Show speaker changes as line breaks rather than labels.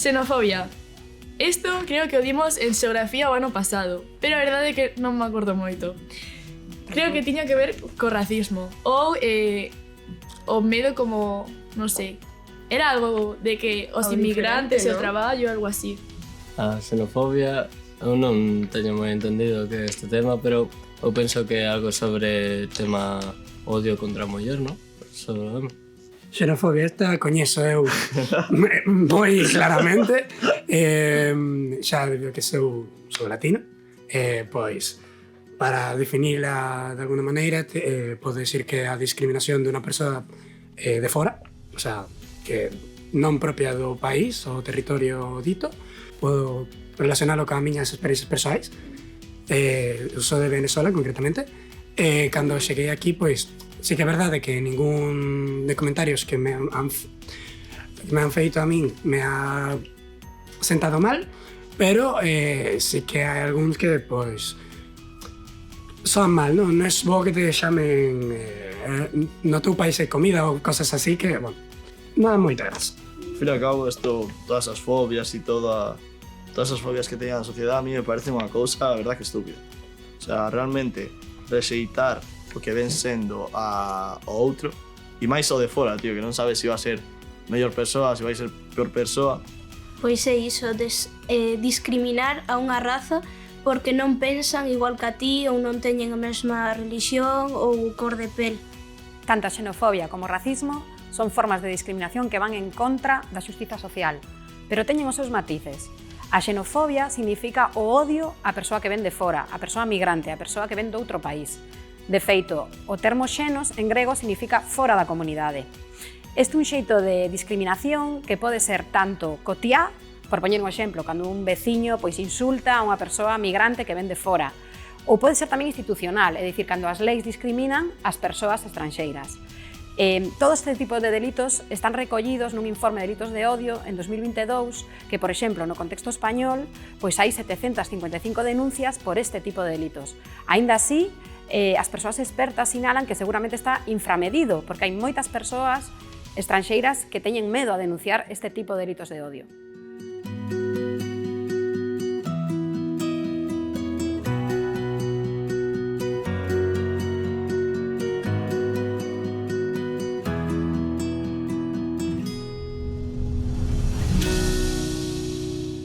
Xenofobia. Isto creo que o dimos en xeografía o ano pasado, pero a verdade é que non me acordo moito. Creo que tiña que ver co racismo ou o medo como, non sei, era algo de que os inmigrantes e o traballo, algo así.
A xenofobia, eu non teño moi entendido que é este tema, pero eu penso que é algo sobre tema odio contra a muller, non?
Xenofobia, esta coñezo eu moi claramente, xa que sou latino, pois para definila de alguna maneira pode decir que a discriminación de unha persoa de fora, o sea, que non propia do país ou territorio dito, podo relacionalo con as miñas experiencias persoais, eu sou de Venezuela concretamente, cando cheguei aquí, pois sí que é verdade que ningún de comentarios que me han feito a min me ha sentado mal, pero sí que hai algúns que, pois, soan mal, non? Non é bo que te chamen no teu país hai comida ou cosas así que, bueno, non é moita graza.
Al fin y al cabo, todas esas fobias y todas esas fobias que tenía la sociedad a mí me parece unha cousa, a verdad, que estúpida. O sea, realmente, rexeitar o que ven sendo ao outro, e máis o de fora, tío, que non sabes se vai ser mellor persoa, se vai ser peor persoa.
Pois é iso, discriminar a unha raza porque non pensan igual que a ti ou non teñen a mesma religión ou cor de pel.
Tanto a xenofobia como o racismo son formas de discriminación que van en contra da xustiza social, pero teñen os seus matices. A xenofobia significa o odio á persoa que ven de fora, a persoa migrante, a persoa que ven de outro país. De feito, o termo xenos en grego significa fora da comunidade. Este é un xeito de discriminación que pode ser tanto cotiá, por poñer un exemplo, cando un veciño pois insulta a unha persoa migrante que ven de fora, ou pode ser tamén institucional, é dicir, cando as leis discriminan as persoas estranxeiras. Todo este tipo de delitos están recollidos nun informe de delitos de odio en 2022 que, por exemplo, no contexto español, pois hai 755 denuncias por este tipo de delitos. Aínda así, as persoas expertas sinalan que seguramente está inframedido, porque hai moitas persoas estranxeiras que teñen medo a denunciar este tipo de delitos de odio.